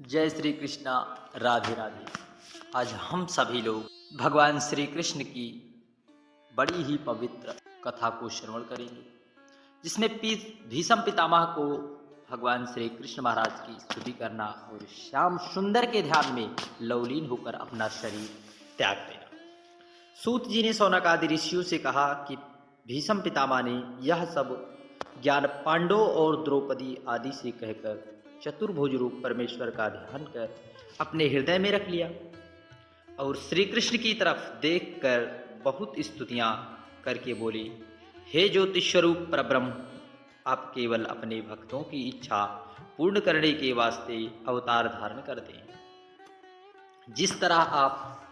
जय श्री कृष्णा। राधे राधे। आज हम सभी लोग भगवान श्री कृष्ण की बड़ी ही पवित्र कथा को श्रवण करेंगे, जिसमें भीष्म पितामह को भगवान श्री कृष्ण महाराज की स्तुति करना और श्याम सुंदर के ध्यान में लवलीन होकर अपना शरीर त्याग देना। सूत जी ने शौनक आदि ऋषियों से कहा कि भीष्म पितामह ने यह सब ज्ञान पांडवों और द्रौपदी आदि से कहकर चतुर्भुज रूप परमेश्वर का ध्यान कर अपने हृदय में रख लिया और श्री कृष्ण की तरफ देखकर बहुत स्तुतियां करके बोले, हे ज्योतिष स्वरूप परब्रह्म, आप केवल अपने भक्तों की इच्छा पूर्ण करने के वास्ते अवतार धारण करते हैं। जिस तरह आप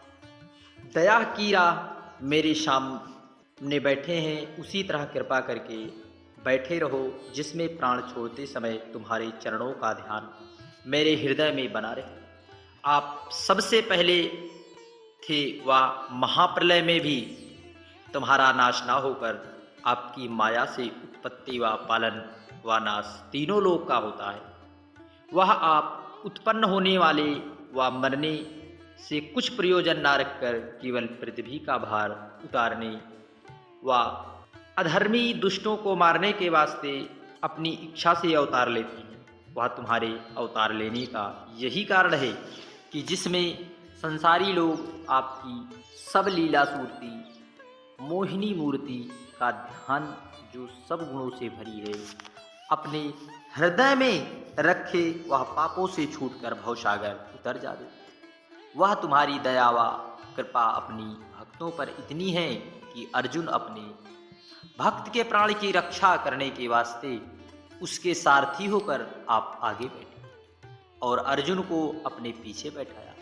दया की राह मेरे सामने बैठे हैं, उसी तरह कृपा करके बैठे रहो, जिसमें प्राण छोड़ते समय तुम्हारे चरणों का ध्यान मेरे हृदय में बना रहे। आप सबसे पहले थे, वह महाप्रलय में भी तुम्हारा नाश ना होकर आपकी माया से उत्पत्ति व पालन व नाश तीनों लोक का होता है। वह आप उत्पन्न होने वाले व मरने से कुछ प्रयोजन ना रखकर केवल पृथ्वी का भार उतारने व अधर्मी दुष्टों को मारने के वास्ते अपनी इच्छा से अवतार लेती हैं। वह तुम्हारे अवतार लेने का यही कारण है कि जिसमें संसारी लोग आपकी सब लीला सूरती मोहिनी मूर्ति का ध्यान, जो सब गुणों से भरी है, अपने हृदय में रखे, वह पापों से छूटकर भवसागर उतर जावे। वह तुम्हारी दया व कृपा अपनी भक्तों पर इतनी है कि अर्जुन अपने भक्त के प्राण की रक्षा करने के वास्ते उसके सारथी होकर आप आगे बैठे और अर्जुन को अपने पीछे बैठाया।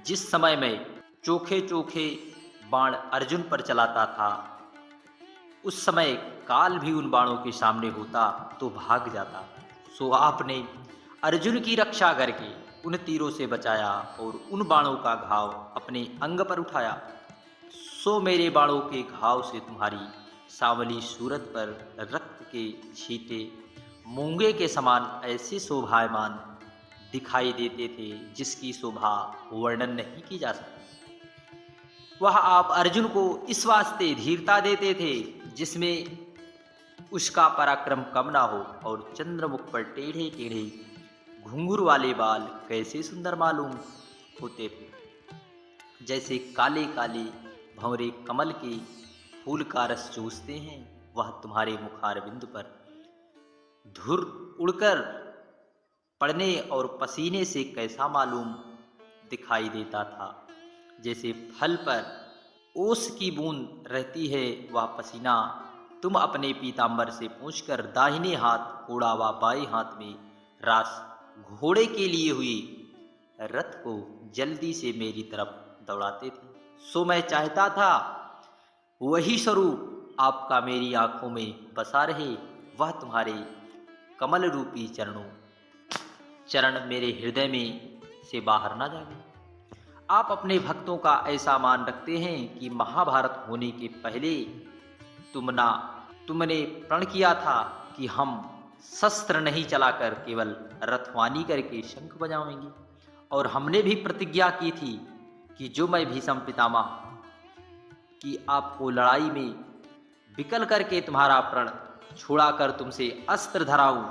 जिस समय में चोखे चोखे बाण अर्जुन पर चलाता था, उस समय काल भी उन बाणों के सामने होता तो भाग जाता। सो आपने अर्जुन की रक्षा करके उन तीरों से बचाया और उन बाणों का घाव अपने अंग पर उठाया। सो मेरे बाणों के घाव से तुम्हारी सांवली सूरत पर रक्त के छींटे मूंगे के समान ऐसे शोभायमान दिखाई देते थे, जिसकी शोभा वर्णन नहीं की जा सकती। वह आप अर्जुन को इस वास्ते धीरता देते थे जिसमें उसका पराक्रम कम ना हो, और चंद्रमुख पर टेढ़े टेढ़े घुंघरू वाले बाल कैसे सुंदर मालूम होते थे, जैसे काले काले भंवरे कमल के फूल का रस चूसते हैं। वह तुम्हारे मुखारविंद पर धुर उड़कर पड़ने और पसीने से कैसा मालूम दिखाई देता था, जैसे फल पर ओस की बूंद रहती है। वह पसीना तुम अपने पीतांबर से पूंछकर दाहिने हाथ घोड़ा व बाएं हाथ में रास घोड़े के लिए हुई रथ को जल्दी से मेरी तरफ दौड़ाते थे। सो मैं चाहता था वही स्वरूप आपका मेरी आंखों में बसा रहे। वह तुम्हारे कमल रूपी चरण मेरे हृदय में से बाहर ना जाए। आप अपने भक्तों का ऐसा मान रखते हैं कि महाभारत होने के पहले तुमने प्रण किया था कि हम शस्त्र नहीं चलाकर केवल रथवानी करके शंख बजाएंगे, और हमने भी प्रतिज्ञा की थी कि जो मैं भीष्म पितामह कि आपको लड़ाई में विकल करके तुम्हारा प्रण छुड़ाकर तुमसे अस्त्र धराऊं,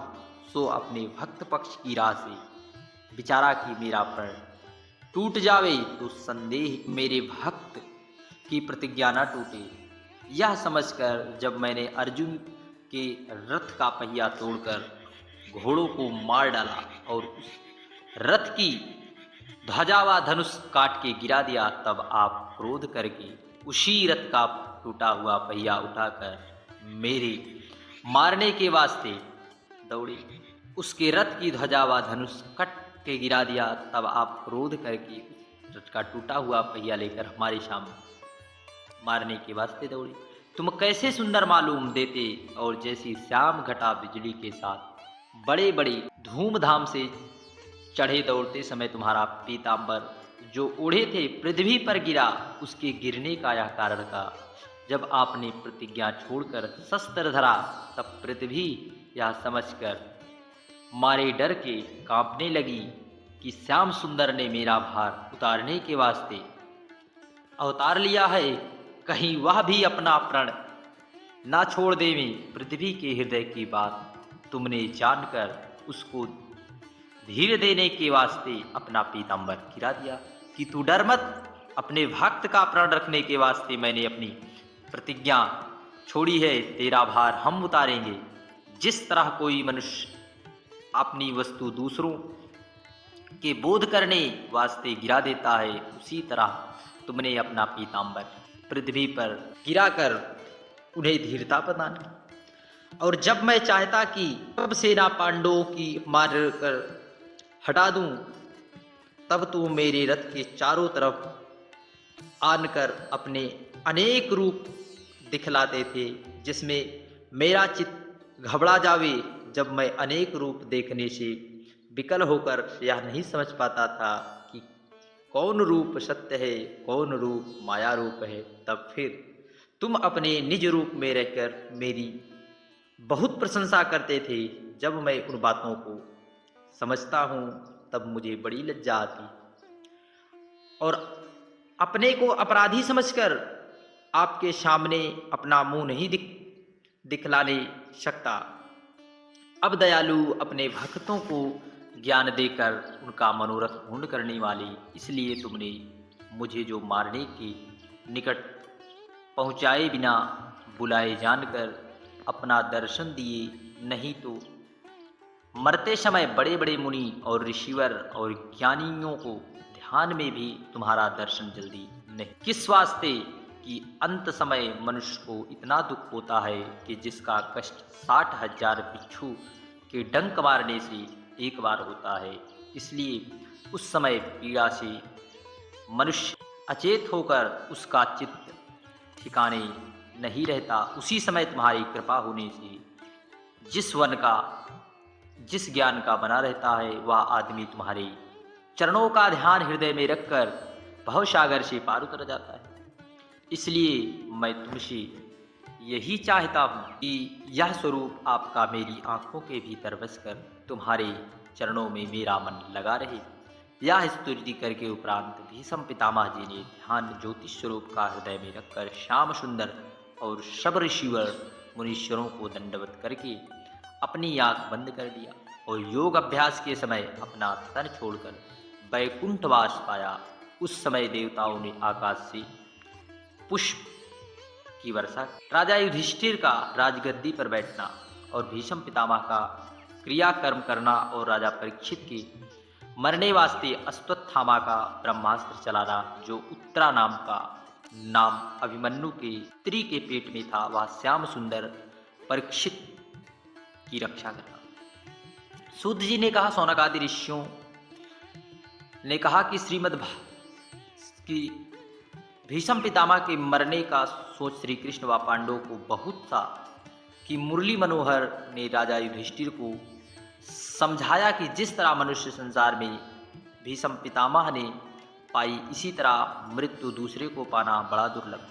सो अपने भक्त पक्ष की राह से विचारा कि मेरा प्रण टूट जावे तो संदेह मेरे भक्त की प्रतिज्ञा न टूटे। यह समझकर जब मैंने अर्जुन के रथ का पहिया तोड़कर घोड़ों को मार डाला और उस रथ की ध्वजा व धनुष काट के गिरा दिया, तब आप क्रोध करके उसी रथ का टूटा हुआ पहिया उठाकर मेरे मारने के वास्ते दौड़े। उसके रथ की ध्वजा व धनुष कट के गिरा दिया। तब आप क्रोध करके उस रथ का टूटा हुआ पहिया लेकर हमारे सामने मारने के वास्ते दौड़े। तुम कैसे सुंदर मालूम देते, और जैसी श्याम घटा बिजली के साथ बड़े बड़े धूमधाम से चढ़े दौड़ते समय तुम्हारा पीतांबर जो ओढ़े थे पृथ्वी पर गिरा, उसके गिरने का यह कारण था। जब आपने प्रतिज्ञा छोड़कर शस्त्र धरा, तब पृथ्वी यह समझकर मारे डर के कांपने लगी कि श्याम सुंदर ने मेरा भार उतारने के वास्ते अवतार लिया है, कहीं वह भी अपना प्रण ना छोड़ देवे। पृथ्वी के हृदय की बात तुमने जानकर उसको धीरे देने के वास्ते अपना पीतांबर गिरा दिया कि तू डर मत, अपने भक्त का प्राण रखने के वास्ते मैंने अपनी प्रतिज्ञा छोड़ी है, तेरा भार हम उतारेंगे। जिस तरह कोई मनुष्य अपनी वस्तु दूसरों के बोध करने वास्ते गिरा देता है, उसी तरह तुमने अपना पीतांबर पृथ्वी पर गिराकर उन्हें धीरता प्रदान की। और जब मैं चाहता कि सब सेना पांडवों की मार कर हटा दूं, तब तू मेरे रथ के चारों तरफ आनकर अपने अनेक रूप दिखलाते थे, जिसमें मेरा चित्त घबरा जावे। जब मैं अनेक रूप देखने से विकल होकर यह नहीं समझ पाता था कि कौन रूप सत्य है, कौन रूप माया रूप है, तब फिर तुम अपने निज रूप में रहकर मेरी बहुत प्रशंसा करते थे। जब मैं उन बातों को समझता हूँ तब मुझे बड़ी लज्जा आती और अपने को अपराधी समझकर आपके सामने अपना मुंह नहीं दिखलाने सकता। अब दयालु अपने भक्तों को ज्ञान देकर उनका मनोरथ पूर्ण करने वाली, इसलिए तुमने मुझे जो मारने के निकट पहुँचाए बिना बुलाए जानकर अपना दर्शन दिए, नहीं तो मरते समय बड़े बड़े मुनि और ऋषिवर और ज्ञानियों को ध्यान में भी तुम्हारा दर्शन जल्दी नहीं। किस वास्ते कि अंत समय मनुष्य को इतना दुख होता है कि जिसका कष्ट 60,000 बिच्छू के डंक मारने से एक बार होता है, इसलिए उस समय पीड़ा से मनुष्य अचेत होकर उसका चित्त ठिकाने नहीं रहता। उसी समय तुम्हारी कृपा होने से जिस ज्ञान का बना रहता है, वह आदमी तुम्हारे चरणों का ध्यान हृदय में रखकर भवसागर से पार उतर जाता है। इसलिए मैं तुमसे यही चाहता हूँ कि यह स्वरूप आपका मेरी आंखों के भीतर बसकर तुम्हारे चरणों में मेरा मन लगा रहे। यह स्तुति करके उपरांत भीष्म पितामह जी ने ध्यान ज्योतिष स्वरूप का हृदय में रखकर श्याम सुंदर और सब ऋषिवर मुनीश्वरों को दंडवत करके अपनी आंख बंद कर दिया और योग अभ्यास के समय अपना तन छोड़कर वैकुंठवास पाया। उस समय देवताओं ने आकाश से पुष्प की वर्षा, राजा युधिष्ठिर का राजगद्दी पर बैठना और भीष्म पितामह का क्रियाकर्म करना और राजा परीक्षित के मरने वास्ते अश्वत्थामा का ब्रह्मास्त्र चलाना, जो उत्तरा नाम अभिमन्यु के स्त्री के पेट में था, वह श्याम सुंदर परीक्षित की रक्षा करना। सूत जी ने कहा, सौनकादि ऋषियों ने कहा कि कि भीष्म पितामह के मरने का सोच श्री कृष्ण व पांडवों को बहुत था कि मुरली मनोहर ने राजा युधिष्ठिर को समझाया कि जिस तरह मनुष्य संसार में भीष्म पितामह ने पाई, इसी तरह मृत्यु दूसरे को पाना बड़ा दुर्लभ।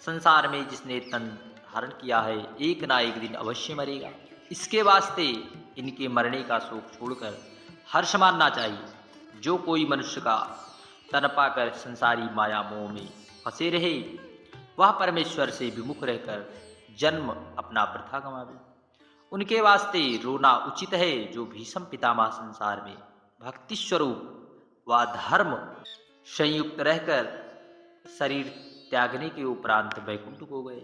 संसार में जिसने तन धारण किया है, एक ना एक दिन अवश्य मरेगा। इसके वास्ते इनके मरने का शोक छोड़कर हर्ष मानना चाहिए। जो कोई मनुष्य का तन पाकर संसारी माया मोह में फंसे रहे, वह परमेश्वर से विमुख रहकर जन्म अपना वृथा गंवावे। उनके वास्ते रोना उचित है। जो भीष्म पितामह संसार में भक्ति स्वरूप व धर्म संयुक्त रहकर शरीर त्यागने के उपरांत वैकुंठ को गए,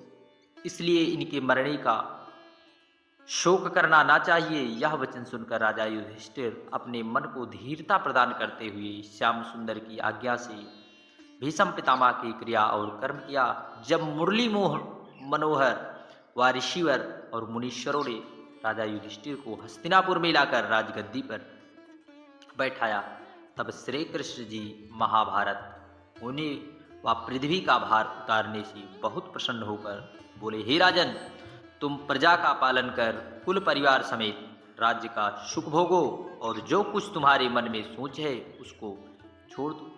इसलिए इनके मरने का शोक करना ना चाहिए। यह वचन सुनकर राजा युधिष्ठिर अपने मन को धीरता प्रदान करते हुए श्याम सुंदर की आज्ञा से भीष्म पितामह की क्रिया और कर्म किया। जब मुरली मनोहर व ऋषिवर और मुनीश्वरों ने राजा युधिष्ठिर को हस्तिनापुर में लाकर राजगद्दी पर बैठाया, तब श्री कृष्ण जी महाभारत होने व पृथ्वी का भार उतारने से बहुत प्रसन्न होकर बोले, हे राजन, तुम प्रजा का पालन कर कुल परिवार समेत राज्य का सुख भोगो और जो कुछ तुम्हारे मन में सोच है उसको छोड़ दो।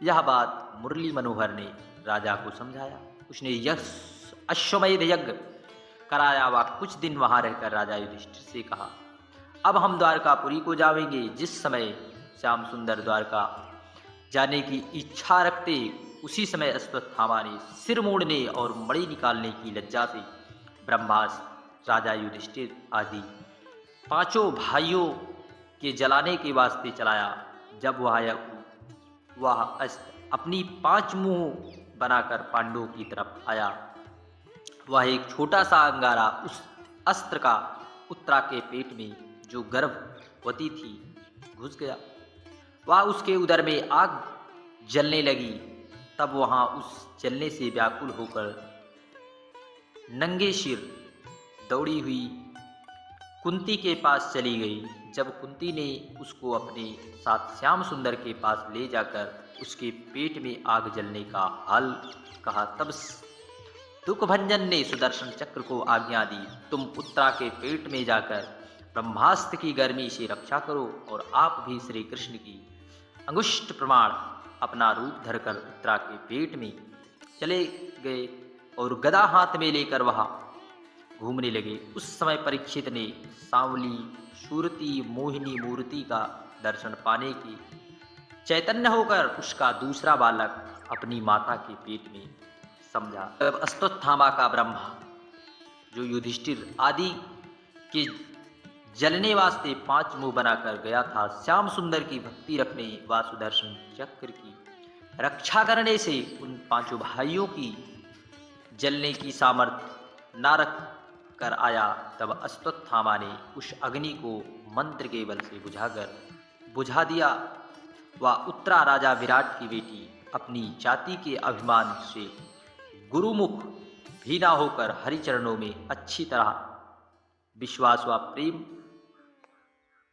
यह बात मुरली मनोहर ने राजा को समझाया। उसने यह अश्वमेध यज्ञ कराया व कुछ दिन वहां रहकर राजा युधिष्ठिर से कहा, अब हम द्वारकापुरी को जाएंगे। जिस समय श्याम सुंदर द्वारका जाने की इच्छा रखते उसी समय अश्वत्थामा ने सिर मोड़ने और मणि निकालने की लज्जा से ब्रह्मास्त्र राजा युधिष्ठिर आदि पांचों भाइयों के जलाने के वास्ते चलाया। जब वह अस्त्र अपनी 5 मुंह बनाकर पांडवों की तरफ आया, वह एक छोटा सा अंगारा उस अस्त्र का उत्तरा के पेट में, जो गर्भवती थी, घुस गया। वह उसके उदर में आग जलने लगी। तब वहां उस जलने से व्याकुल होकर नंगे सिर दौड़ी हुई कुंती के पास चली गई। जब कुंती ने उसको अपने साथ श्याम सुंदर के पास ले जाकर उसके पेट में आग जलने का हाल कहा, तब दुखभंजन ने सुदर्शन चक्र को आज्ञा दी, तुम उत्तरा के पेट में जाकर ब्रह्मास्त्र की गर्मी से रक्षा करो। और आप भी श्री कृष्ण की अंगुष्ठ प्रमाण अपना रूप धरकर उत्तरा के पेट में चले गए और गदा हाथ में लेकर वहां घूमने लगे। उस समय परीक्षित ने सांवली सूरती मोहिनी मूर्ति का दर्शन पाने की चैतन्य होकर उसका दूसरा बालक अपनी माता के पेट में समझा। तब अश्वत्थामा का ब्रह्मा, जो युधिष्ठिर आदि के जलने वास्ते 5 मुंह बनाकर गया था, श्याम सुंदर की भक्ति रखने व सुदर्शन चक्र की रक्षा करने से उन 5 भाइयों की जलने की सामर्थ्य न रख कर आया। तब अश्वत्थामा ने उस अग्नि को मंत्र के बल से बुझा दिया। वह उत्तरा राजा विराट की बेटी अपनी जाति के अभिमान से गुरुमुख भी ना होकर हरिचरणों में अच्छी तरह विश्वास व प्रेम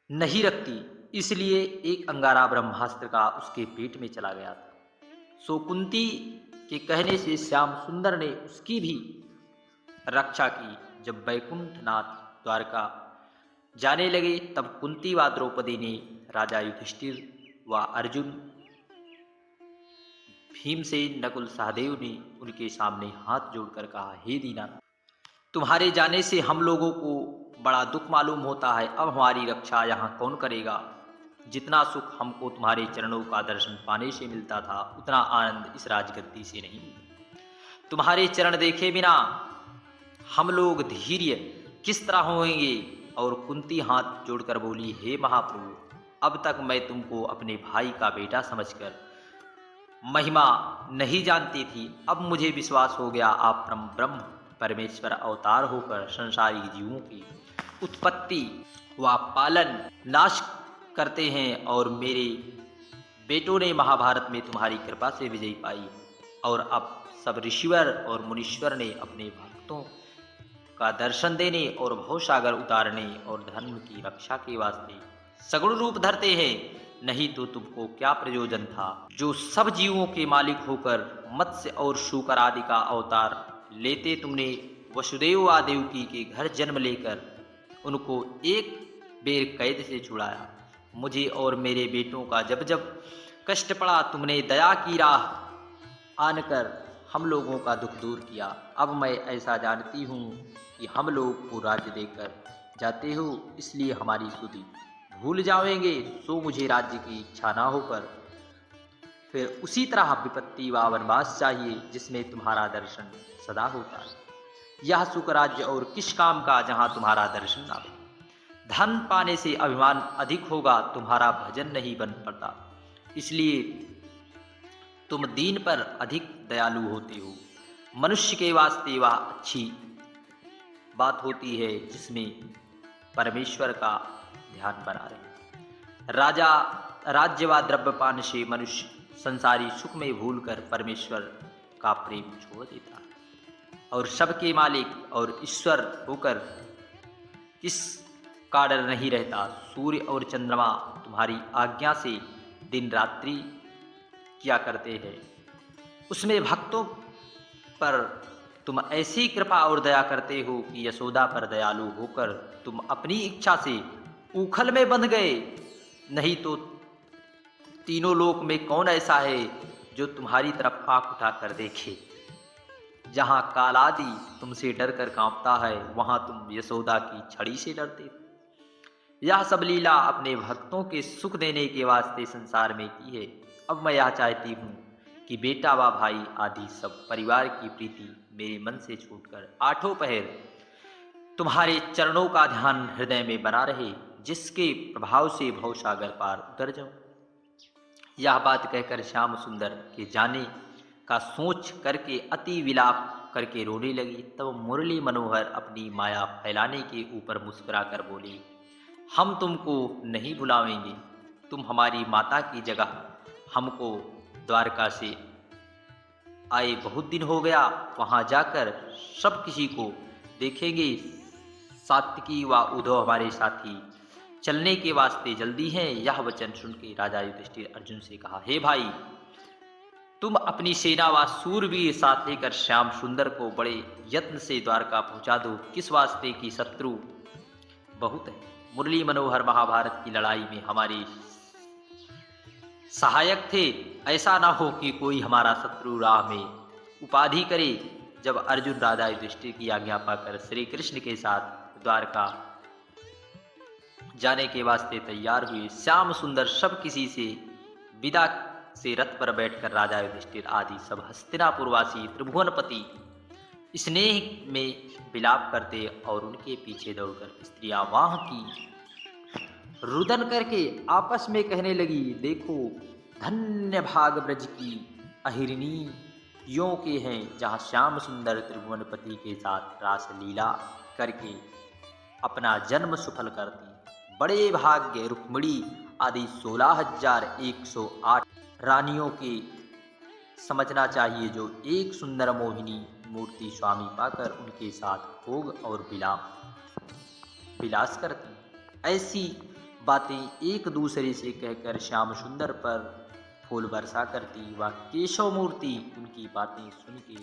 नहीं रखती, इसलिए एक अंगारा ब्रह्मास्त्र का उसके पेट में चला गया था। सो कुंती के कहने से श्याम सुंदर ने उसकी भी रक्षा की। जब वैकुंठनाथ द्वारका जाने लगे, तब कुंती व द्रौपदी ने राजा युधिष्ठिर व अर्जुन, भीमसेन, नकुल, सहदेव ने उनके सामने हाथ जोड़कर कहा, हे दीनानाथ, तुम्हारे जाने से हम लोगों को बड़ा दुख मालूम होता है। अब हमारी रक्षा यहाँ कौन करेगा? जितना सुख हमको तुम्हारे चरणों का दर्शन पाने से मिलता था, उतना आनंद इस राजगद्दी से नहीं मिलता। तुम्हारे चरण देखे बिना हम लोग धैर्य किस तरह होंगे? और कुंती हाथ जोड़कर बोली, हे महाप्रभु, अब तक मैं तुमको अपने भाई का बेटा समझकर महिमा नहीं जानती थी। अब मुझे विश्वास हो गया आप ब्रह्म परमेश्वर अवतार होकर संसारी जीवों की उत्पत्ति व पालन नाश करते हैं। और मेरे बेटों ने महाभारत में तुम्हारी कृपा से विजय पाई। और अब सब ऋषिवर और मुनीश्वर ने अपने भक्तों का दर्शन देने और भवसागर उतारने और धर्म की रक्षा के वास्ते सगुण रूप धरते हैं। नहीं तो तुमको क्या प्रयोजन था, जो सब जीवों के मालिक होकर मत्स्य और शूकर आदि का अवतार लेते तुमने वसुदेव व देवकी के घर जन्म लेकर उनको एक बेर कैद से छुड़ाया। मुझे और मेरे बेटों का जब जब कष्ट पड़ा, तुमने दया की राह आनकर हम लोगों का दुख दूर किया। अब मैं ऐसा जानती हूँ कि हम लोग को राज्य देकर जाते हो, इसलिए हमारी स्तुति भूल जाओगे। सो मुझे राज्य की इच्छा ना होकर फिर उसी तरह विपत्ति व वनवास चाहिए, जिसमें तुम्हारा दर्शन सदा होता है। यह सुख राज्य और किस काम का, जहाँ तुम्हारा दर्शन ना हो। धन पाने से अभिमान अधिक होगा, तुम्हारा भजन नहीं बन पड़ता, इसलिए तुम दीन पर अधिक दयालु होते हो। मनुष्य के वास्ते वह अच्छी बात होती है जिसमें परमेश्वर का ध्यान बना रहे। राजा राज्य व द्रव्यपान से मनुष्य संसारी सुख में भूलकर परमेश्वर का प्रेम छोड़ देता है और सबके मालिक और ईश्वर होकर इस का डर नहीं रहता। सूर्य और चंद्रमा तुम्हारी आज्ञा से दिन रात्रि किया करते हैं, उसमें भक्तों पर तुम ऐसी कृपा और दया करते हो कि यशोदा पर दयालु होकर तुम अपनी इच्छा से उखल में बंध गए। नहीं तो तीनों लोक में कौन ऐसा है जो तुम्हारी तरफ आंख उठाकर देखे। जहाँ कालादि तुमसे डर कर कांपता है, वहाँ तुम यशोदा की छड़ी से डरते हो। यह सब लीला अपने भक्तों के सुख देने के वास्ते संसार में की है। अब मैं यह चाहती हूँ कि बेटा व भाई आदि सब परिवार की प्रीति मेरे मन से छूटकर आठों पहर तुम्हारे चरणों का ध्यान हृदय में बना रहे, जिसके प्रभाव से भवसागर पार उतर जाऊं। यह बात कहकर श्याम सुंदर के जाने का सोच करके अति विलाप करके रोने लगी। तब मुरली मनोहर अपनी माया फैलाने के ऊपर मुस्कुरा कर बोले, हम तुमको नहीं बुलावेंगे, तुम हमारी माता की जगह हमको द्वारका से आए बहुत दिन हो गया, वहाँ जाकर सब किसी को देखेंगे। सात्विकी व उद्धव हमारे साथी चलने के वास्ते जल्दी हैं। यह वचन सुन के राजा युधिष्ठिर अर्जुन से कहा, हे भाई, तुम अपनी सेना व सूरवीर साथ लेकर श्याम सुंदर को बड़े यत्न से द्वारका पहुंचा दो, किस वास्ते की शत्रु बहुत है। मुरली मनोहर महाभारत की लड़ाई में हमारे सहायक थे, ऐसा ना हो कि कोई हमारा शत्रु राह में उपाधि करे। जब अर्जुन राजा युधिष्ठिर की आज्ञा पाकर श्री कृष्ण के साथ द्वारका जाने के वास्ते तैयार हुए, श्याम सुंदर सब किसी से विदा से रथ पर बैठकर राजा युधिष्ठिर आदि सब हस्तिनापुरवासी त्रिभुवनपति स्नेह में विलाप करते और उनके पीछे दौड़कर स्त्रियां वहां की रुदन करके आपस में कहने लगी, देखो धन्य भाग ब्रज की अहिरनी यों के हैं, जहाँ श्याम सुंदर त्रिभुवनपति के साथ रास लीला करके अपना जन्म सफल करती। बड़े भाग्य रुक्मिणी आदि 16,108 रानियों के समझना चाहिए, जो एक सुंदर मोहिनी मूर्ति स्वामी पाकर उनके साथ भोग और विलास करती। ऐसी बातें एक दूसरे से कहकर श्याम सुंदर पर फूल वर्षा करती। वह केशव मूर्ति उनकी बातें सुन के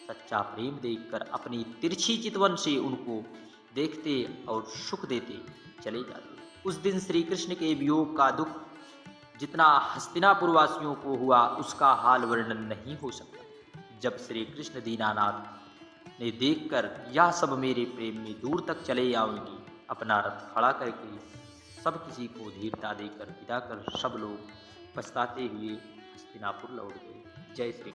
सच्चा प्रेम देखकर अपनी तिरछी चितवन से उनको देखते और सुख देते चले जाते। उस दिन श्री कृष्ण के वियोग का दुख जितना हस्तिनापुर वासियों को हुआ, उसका हाल वर्णन नहीं हो सकता। जब श्री कृष्ण दीनानाथ ने देखकर यह सब मेरे प्रेम में दूर तक चले आएंगे, अपना रथ खड़ा करके सब किसी को धीरता देकर विदा कर सब लोग पछताते हुए हस्तिनापुर लौट गए। जय श्री